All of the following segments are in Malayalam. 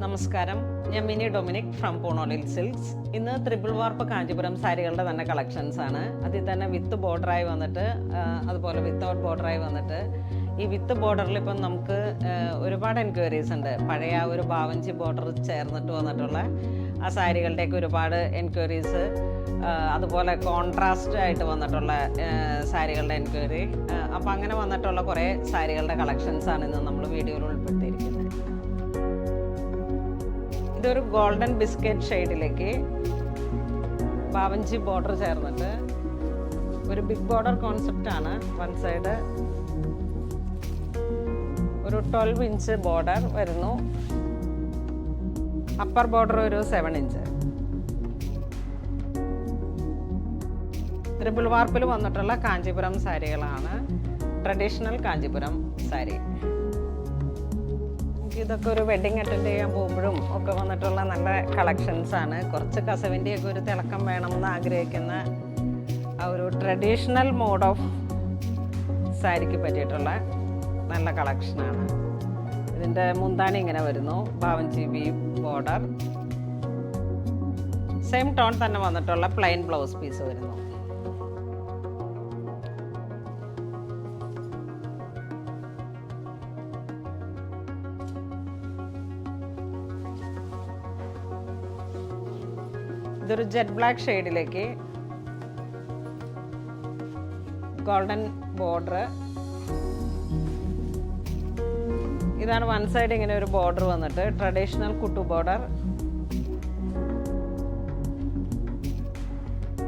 നമസ്കാരം, ഞാൻ മിനി ഡൊമിനിക് ഫ്രം പൂണോളിൽ സിൽക്സ്. ഇന്ന് ത്രിബിൾ വാർപ്പ് കാഞ്ചീപുരം സാരികളുടെ തന്നെ കളക്ഷൻസ് ആണ്. അതിൽ തന്നെ വിത്ത് ബോർഡറായി വന്നിട്ട് അതുപോലെ വിത്തൗട്ട് ബോർഡറായി വന്നിട്ട് ഈ വിത്ത് ബോർഡറിൽ ഇപ്പം നമുക്ക് ഒരുപാട് എൻക്വയറീസ് ഉണ്ട്. പഴയ ആ ഒരു ബാവഞ്ചി ബോർഡർ ചേർന്നിട്ട് വന്നിട്ടുള്ള ആ സാരികളുടെയൊക്കെ ഒരുപാട് എൻക്വയറീസ്, അതുപോലെ കോൺട്രാസ്റ്റ് ആയിട്ട് വന്നിട്ടുള്ള സാരികളുടെ എൻക്വയറി. അപ്പം അങ്ങനെ വന്നിട്ടുള്ള കുറേ സാരികളുടെ കളക്ഷൻസാണ് ഇന്ന് നമ്മൾ വീഡിയോയിൽ ഉൾപ്പെടുത്തിയിരിക്കുന്നത്. ഇതൊരു ഗോൾഡൻ ബിസ്ക്കറ്റ് ഷെയ്ഡിലേക്ക് ബാവഞ്ചി ബോർഡർ ചേർന്നിട്ട് ഒരു ബിഗ് ബോർഡർ കോൺസെപ്റ്റ് ആണ്. വൺ സൈഡ് ഒരു 12 ഇഞ്ച് ബോർഡർ വരുന്നു, അപ്പർ ബോർഡർ ഒരു 7 ഇഞ്ച്. ത്രിബിൾ വാർപ്പിൽ വന്നിട്ടുള്ള കാഞ്ചീപുരം സാരികളാണ്, ട്രഡീഷണൽ കാഞ്ചീപുരം സാരി. ഇതൊക്കെ ഒരു വെഡിങ് അറ്റൻഡ് ചെയ്യാൻ പോകുമ്പോഴും ഒക്കെ വന്നിട്ടുള്ള നല്ല കളക്ഷൻസ് ആണ്. കുറച്ച് കസവിൻ്റെയൊക്കെ ഒരു തിളക്കം വേണമെന്ന് ആഗ്രഹിക്കുന്ന ആ ഒരു ട്രഡീഷണൽ മോഡ് ഓഫ് സാരിക്ക് പറ്റിയിട്ടുള്ള നല്ല കളക്ഷനാണ്. ഇതിൻ്റെ മുന്താണി ഇങ്ങനെ വരുന്നു, ബാവഞ്ചി വി ബോർഡർ. സെയിം ടോൺ തന്നെ വന്നിട്ടുള്ള പ്ലെയിൻ ബ്ലൗസ് പീസ് വരുന്നു. ഇതൊരു ജെറ്റ് ബ്ലാക്ക് ഷെയ്ഡിലേക്ക് ഗോൾഡൻ ബോർഡർ. ഇതാണ് വൺ സൈഡ് ഇങ്ങനെ ഒരു ബോർഡർ വന്നിട്ട് ട്രഡീഷണൽ കുട്ടു ബോർഡർ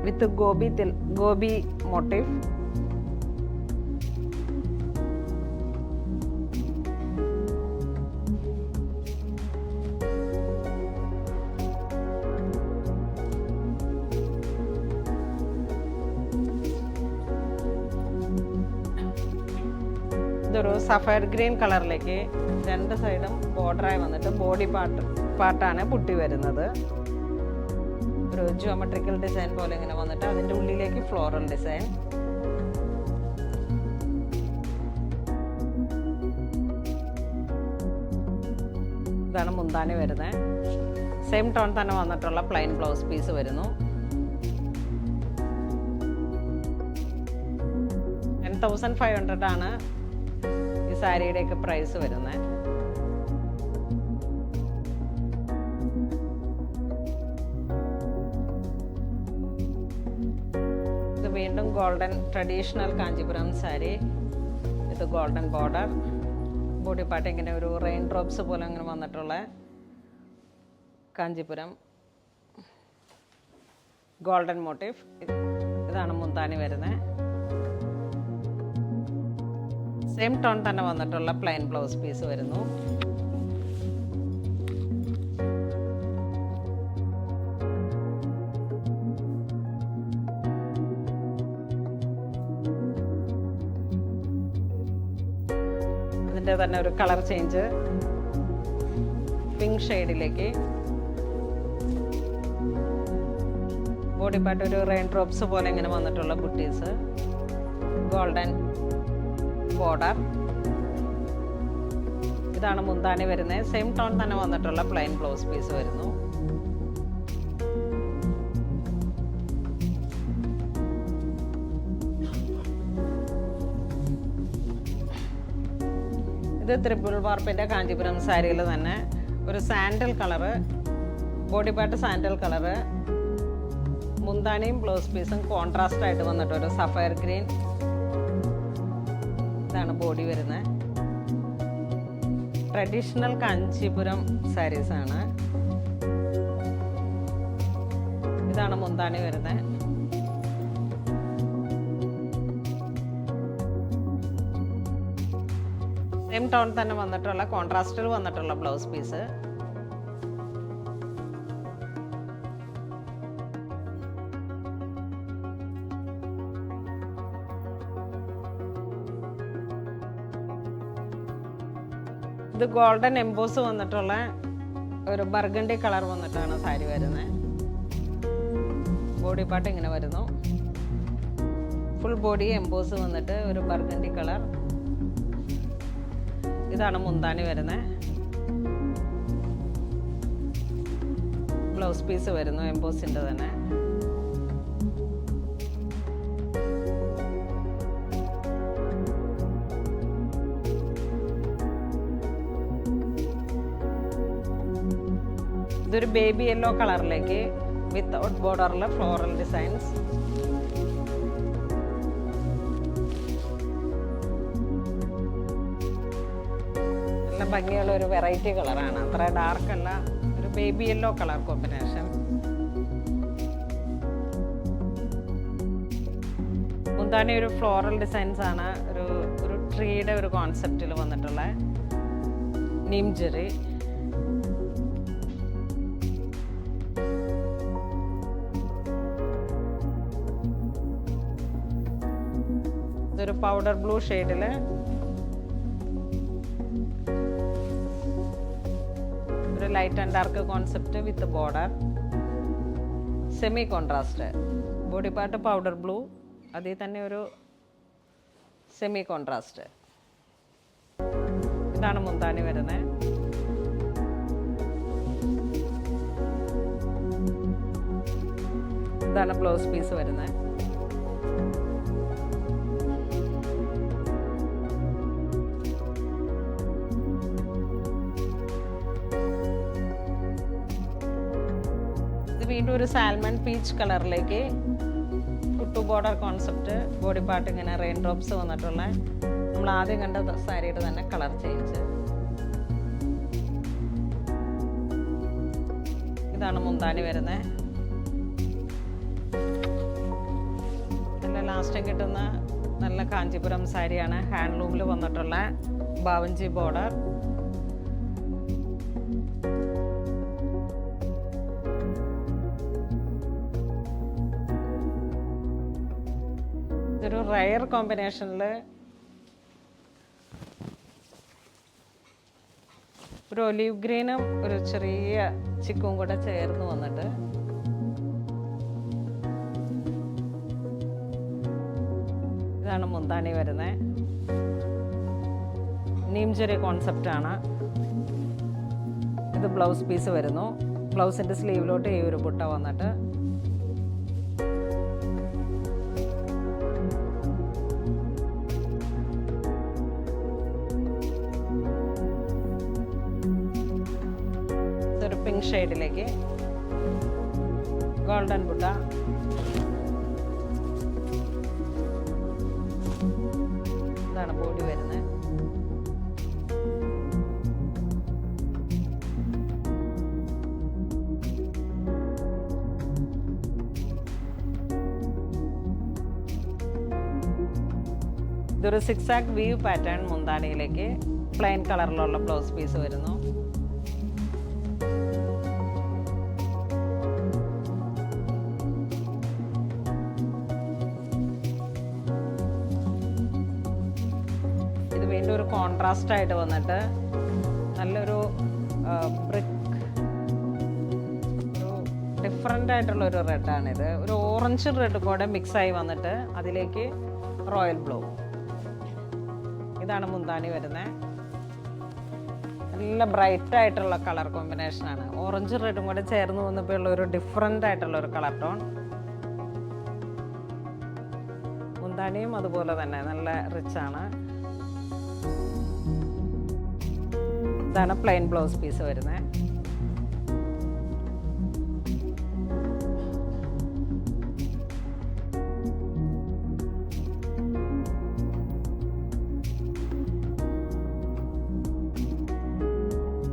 വിത്ത് ഗോബി മോട്ടീവ്. ഇതൊരു സഫയർ ഗ്രീൻ കളറിലേക്ക് രണ്ട് സൈഡും ബോർഡറായി വന്നിട്ട് ബോഡി പാർട്ടാണ് പുട്ടി വരുന്നത്. ഒരു ജിയോമെട്രിക്കൽ ഡിസൈൻ പോലെ ഇങ്ങനെ വന്നിട്ട് അതിൻ്റെ ഉള്ളിലേക്ക് ഫ്ലോറൽ ഡിസൈൻ. ഇതാണ് മുന്താണി വരുന്നത്. സെയിം ടോൺ തന്നെ വന്നിട്ടുള്ള പ്ലെയിൻ ബ്ലൗസ് പീസ് വരുന്നു. 1500 ആണ് ഈ സാരിയുടെയൊക്കെ പ്രൈസ് വരുന്നത്. ഇത് വീണ്ടും ഗോൾഡൻ ട്രഡീഷണൽ കാഞ്ചീപുരം സാരി. ഇത് ഗോൾഡൻ ബോർഡർ, ബോഡി പാർട്ട് ഇങ്ങനെ ഒരു റെയിൻ ഡ്രോപ്സ് പോലെ അങ്ങനെ വന്നിട്ടുള്ള കാഞ്ചീപുരം ഗോൾഡൻ മോട്ടീവ്. ഇതാണ് മുന്താണി വരുന്നത്. സെയിം ടോൺ തന്നെ വന്നിട്ടുള്ള പ്ലെയിൻ ബ്ലൗസ് പീസ് വരുന്നു. ഇതിൻ്റെ തന്നെ ഒരു കളർ ചേഞ്ച്, പിങ്ക് ഷെയ്ഡിലേക്ക് ബോഡി പാർട്ട് ഒരു റെയിൻ ഡ്രോപ്സ് പോലെ ഇങ്ങനെ വന്നിട്ടുള്ള ബുട്ടീസ്, ഗോൾഡൻ ബോർഡർ. ഇതാണ് മുന്താണി വരുന്നത്. സെയിം ടോൺ തന്നെ വന്നിട്ടുള്ള പ്ലെയിൻ ബ്ലൗസ് പീസ് വരുന്നു. ഇത് ത്രിബിൾ വാർപ്പിൻ്റെ കാഞ്ചീപുരം സാരിയിൽ തന്നെ ഒരു sandal colour, body part sandal colour, മുന്താണിയും ബ്ലൗസ് പീസും കോൺട്രാസ്റ്റ് ആയിട്ട് വന്നിട്ട് ഒരു സഫയർ ഗ്രീൻ. ഇതാണ് ബോഡി വരുന്നത്. ട്രഡീഷണൽ കാഞ്ചീപുരം സാരീസ് ആണ്. ഇതാണ് മുന്താണി വരുന്നത്. സെയിം ടോൺ തന്നെ വന്നിട്ടുള്ള കോൺട്രാസ്റ്റിൽ വന്നിട്ടുള്ള ബ്ലൗസ് പീസ്. ഇത് ഗോൾഡൻ എംബോസ് വന്നിട്ടുള്ള ഒരു ബർഗണ്ടി കളർ വന്നിട്ടാണ് സാരി വരുന്നത്. ബോഡി പാർട്ട് ഇങ്ങനെ വരുന്നു. ഫുൾ ബോഡി എംബോസ് വന്നിട്ട് ഒരു ബർഗണ്ടി കളർ. ഇതാണ് മുന്താണി വരുന്നത്. ബ്ലൗസ് പീസ് വരുന്നു, എംബോസിൻ്റെ തന്നെ. ഇതൊരു ബേബി യെല്ലോ കളറിലേക്ക് വിത്തൗട്ട് ബോർഡറിലെ ഫ്ലോറൽ ഡിസൈൻസ്. നല്ല ഭംഗിയുള്ള ഒരു വെറൈറ്റി കളറാണ്, അത്ര ഡാർക്ക് അല്ല, ഒരു ബേബി യെല്ലോ കളർ കോമ്പിനേഷൻ. മുന്താണി ഒരു ഫ്ലോറൽ ഡിസൈൻസ് ആണ്, ഒരു ട്രീയുടെ ഒരു കോൺസെപ്റ്റിൽ വന്നിട്ടുള്ള നീംജറി. ഇതൊരു പൗഡർ ബ്ലൂ ഷെയ്ഡിൽ ഒരു light and dark concept with border, semi contrast. Body part powder blue, അതിൽ തന്നെ ഒരു സെമി കോൺട്രാസ്റ്റ്. ഇതാണ് മുന്താണി വരുന്നത്. ഇതാണ് ബ്ലൗസ് പീസ് വരുന്നത്. വീണ്ടും ഒരു സാൽമൺ പീച്ച് കളറിലേക്ക് കുട്ടു ബോർഡർ കോൺസെപ്റ്റ്. ബോഡി പാർട്ട് ഇങ്ങനെ റെയിൻ ഡ്രോപ്സ് വന്നിട്ടുള്ള നമ്മൾ ആദ്യം കണ്ട സാരിയുടെ തന്നെ കളർ ചേഞ്ച്. ഇതാണ് മുന്താണി വരുന്നത്. നല്ല ലാസ്റ്റ് കിട്ടുന്ന നല്ല കാഞ്ചീപുരം സാരിയാണ്, ഹാൻഡ്ലൂമിൽ വന്നിട്ടുള്ള ബാവഞ്ചി ബോർഡർ. ഇതൊരു റയർ കോമ്പിനേഷനിൽ ഒരു ഒലീവ് ഗ്രീനും ഒരു ചെറിയ ചിക്കും കൂടെ ചേർന്ന് വന്നിട്ട് ഇതാണ് മുന്താണി വരുന്നത്. നീംജറി കോൺസെപ്റ്റാണ്. ഇത് ബ്ലൗസ് പീസ് വരുന്നു. ബ്ലൗസിൻ്റെ സ്ലീവിലോട്ട് ഈ ഒരു ബുട്ട വന്നിട്ട് പിങ്ക് ഷെയ്ഡിലേക്ക് ഗോൾഡൻ ബുട്ട. ഇതാണ് ബോഡി വരുന്നത്. ഇതൊരു സിക്സാക് വീവ് പാറ്റേൺ മുന്താണിയിലേക്ക് പ്ലെയിൻ കളറിലുള്ള ബ്ലൗസ് പീസ് വരുന്നു. വീണ്ടും ഒരു കോൺട്രാസ്റ്റ് ആയിട്ട് വന്നിട്ട് നല്ലൊരു ബ്രിക്ക്, ഒരു ഡിഫറെൻ്റ് ആയിട്ടുള്ള ഒരു റെഡാണിത്. ഒരു ഓറഞ്ച് റെഡ് കൂടെ മിക്സായി വന്നിട്ട് അതിലേക്ക് റോയൽ ബ്ലൂ. ഇതാണ് മുന്താണി വരുന്നത്. നല്ല ബ്രൈറ്റ് ആയിട്ടുള്ള കളർ കോമ്പിനേഷനാണ്. ഓറഞ്ച് റെഡും കൂടെ ചേർന്ന് വന്നപ്പോൾ ഉള്ള ഒരു ഡിഫറെൻ്റ് ആയിട്ടുള്ള ഒരു കളർ ടോൺ. മുന്താണിയും അതുപോലെ തന്നെ നല്ല റിച്ചാണ്. ഇതാണ് പ്ലെയിൻ ബ്ലൗസ് പീസ് വരുന്നത്.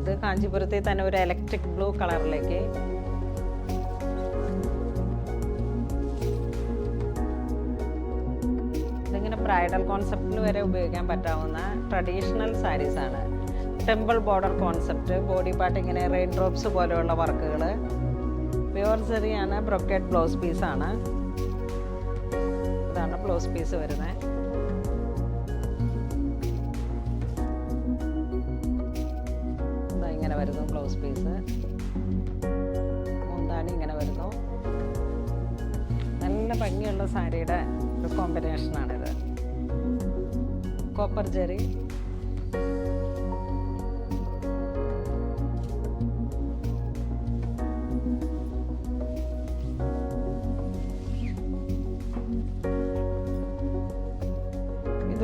ഇത് കാഞ്ചീപുരത്തിൽ തന്നെ ഒരു ഇലക്ട്രിക് ബ്ലൂ കളറിലേക്ക് ഇതിങ്ങനെ ബ്രൈഡൽ കോൺസെപ്റ്റിൽ വരെ ഉപയോഗിക്കാൻ പറ്റാവുന്ന ട്രഡീഷണൽ സാരീസാണ്. Temple border concept. Body part ഇങ്ങനെ റെയിൻ ഡ്രോപ്സ് പോലെയുള്ള വർക്കുകൾ. പ്യുവർ സെറിയാണ്. ബ്രൊക്കേഡ് ബ്ലൗസ് പീസാണ്. ഇതാണ് ബ്ലൗസ് പീസ് വരുന്നത്. ഇങ്ങനെ വരുന്നു ബ്ലൗസ് പീസ്. മുന്താണി ഇങ്ങനെ വരുന്നു. നല്ല ഭംഗിയുള്ള സാരിയുടെ ഒരു കോമ്പിനേഷനാണിത്. കോപ്പർ ജെറി.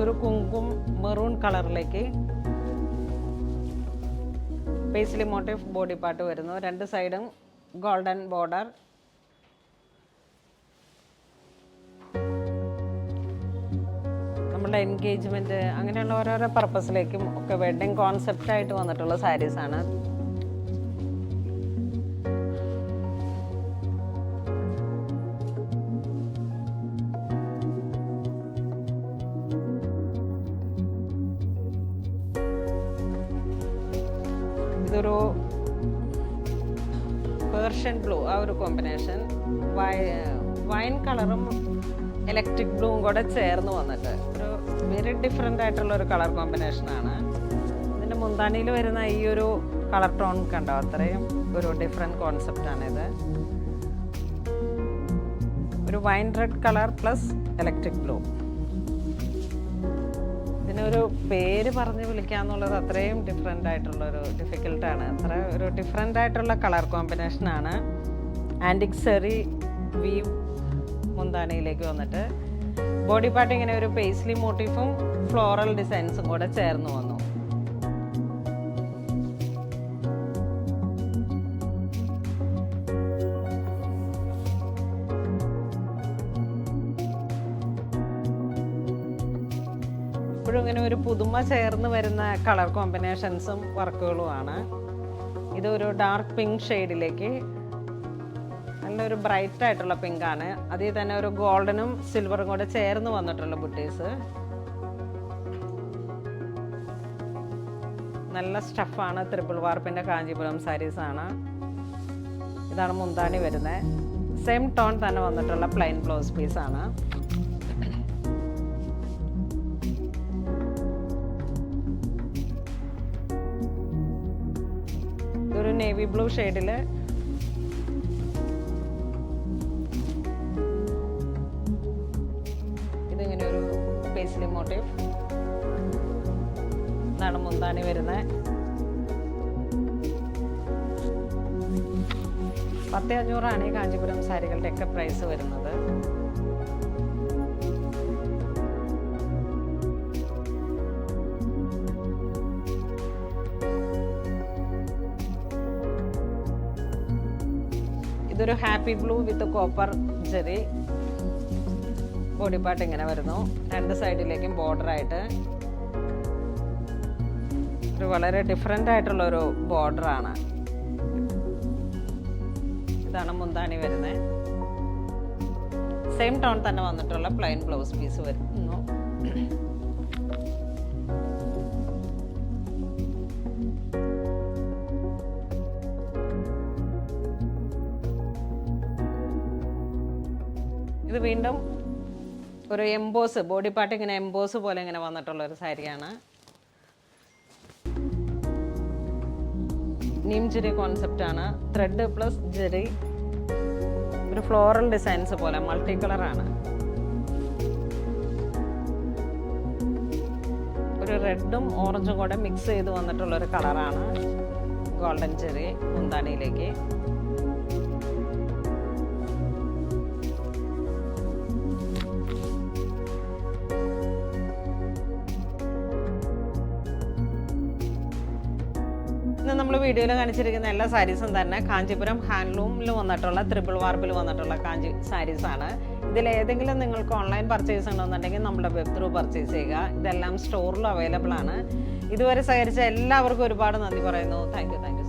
ഇതൊരു കുങ്കും മെറൂൺ കളറിലേക്ക് പേസ്ലി മോട്ടീവ് ബോഡി പാർട്ട് വരുന്നു. രണ്ട് സൈഡും ഗോൾഡൻ ബോർഡർ. നമ്മുടെ എൻഗേജ്മെൻറ്റ് അങ്ങനെയുള്ള ഓരോരോ പർപ്പസിലേക്കും ഒക്കെ വെഡ്ഡിങ് കോൺസെപ്റ്റായിട്ട് വന്നിട്ടുള്ള സാരീസാണ്. ഇതൊരു പേർഷ്യൻ ബ്ലൂ, ആ ഒരു കോമ്പിനേഷൻ, വൈൻ കളറും ഇലക്ട്രിക് ബ്ലൂവും കൂടെ ചേർന്ന് വന്നിട്ട് ഒരു വെരി ഡിഫറെൻ്റ് ആയിട്ടുള്ള ഒരു കളർ കോമ്പിനേഷനാണ്. ഇതിൻ്റെ മുന്താണിയിൽ വരുന്ന ഈ ഒരു കളർ ടോൺ കണ്ടോ, അത്രയും ഒരു ഡിഫറെൻറ്റ് കോൺസെപ്റ്റാണിത്. ഒരു wine red colour plus electric blue. ഇതിനൊരു പേര് പറഞ്ഞ് വിളിക്കാന്നുള്ളത് അത്രയും ഡിഫറെൻ്റ് ആയിട്ടുള്ളൊരു ഡിഫിക്കൽട്ടാണ്. അത്ര ഒരു ഡിഫറെൻ്റ് ആയിട്ടുള്ള കളർ കോമ്പിനേഷനാണ്. ആൻറ്റിക് സെറി വീവ് മുന്താണിയിലേക്ക് വന്നിട്ട് ബോഡി പാർട്ട് ഇങ്ങനെ ഒരു പേസ്ലി മോട്ടീഫും ഫ്ലോറൽ ഡിസൈൻസും കൂടെ ചേർന്ന് വന്നു. ഇപ്പോഴും ഇങ്ങനെ ഒരു പുതുമ ചേർന്ന് വരുന്ന കളർ കോമ്പിനേഷൻസും വർക്കുകളുമാണ്. ഇതൊരു ഡാർക്ക് പിങ്ക് ഷെയ്ഡിലേക്ക് നല്ലൊരു ബ്രൈറ്റ് ആയിട്ടുള്ള പിങ്കാണ്. അതിൽ തന്നെ ഒരു ഗോൾഡനും സിൽവറും കൂടെ ചേർന്ന് വന്നിട്ടുള്ള ബുട്ടീസ്. നല്ല സ്റ്റഫാണ്. ത്രിപിൾ വാർപ്പിൻ്റെ കാഞ്ചീപുരം സാരീസാണ്. ഇതാണ് മുന്താണി വരുന്നത്. സെയിം ടോൺ തന്നെ വന്നിട്ടുള്ള പ്ലെയിൻ ബ്ലൗസ് പീസാണ്. ഇതൊരു നേവി ബ്ലൂ ഷെയ്ഡിൽ ഇതിങ്ങനെ ഒരു പേസ്ലി മോട്ടീവ്. ഇതാണ് മുന്താണി വരുന്നത്. 10,500 ഈ കാഞ്ചീപുരം സാരികളുടെയൊക്കെ പ്രൈസ് വരുന്നത്. ഇതൊരു ഹാപ്പി ബ്ലൂ വിത്ത് കോപ്പർ ജെറി. ബോഡി പാർട്ട് ഇങ്ങനെ വരുന്നു. രണ്ട് സൈഡിലേക്കും ബോർഡറായിട്ട് ഒരു വളരെ ഡിഫറെൻ്റ് ആയിട്ടുള്ള ഒരു ബോർഡറാണ്. ഇതാണ് മുന്താണി വരുന്നത്. സെയിം ടോൺ തന്നെ വന്നിട്ടുള്ള പ്ലെയിൻ ബ്ലൗസ് പീസ് വരുന്നു. ഇത് വീണ്ടും ഒരു എംബോസ്, ബോഡി പാർട്ട് ഇങ്ങനെ എംബോസ് പോലെ ഇങ്ങനെ വന്നിട്ടുള്ള ഒരു സാരിയാണ്. നീം ജെറി കോൺസെപ്റ്റാണ്. ത്രെഡ് പ്ലസ് ജെറി, ഒരു ഫ്ലോറൽ ഡിസൈൻസ് പോലെ മൾട്ടി കളറാണ്. ഒരു റെഡും ഓറഞ്ചും കൂടെ മിക്സ് ചെയ്ത് വന്നിട്ടുള്ളൊരു കളറാണ് ഗോൾഡൻ ജെറി മുന്താണിയിലേക്ക്. ഇന്ന് നമ്മൾ വീഡിയോയിൽ കാണിച്ചിരിക്കുന്ന എല്ലാ സാരീസും തന്നെ കാഞ്ചീപുരം ഹാൻഡ്ലൂമിൽ വന്നിട്ടുള്ള ത്രിപിൾ വാർപ്പിൽ വന്നിട്ടുള്ള സാരീസാണ്. ഇതിലേതെങ്കിലും നിങ്ങൾക്ക് ഓൺലൈൻ പർച്ചേസ് ഉണ്ടെന്നുണ്ടെങ്കിൽ നമ്മുടെ വെബ് ത്രൂ പർച്ചേസ് ചെയ്യുക. ഇതെല്ലാം സ്റ്റോറിലും അവൈലബിൾ ആണ്. ഇതുവരെ സഹകരിച്ച എല്ലാവർക്കും ഒരുപാട് നന്ദി പറയുന്നു. Thank you.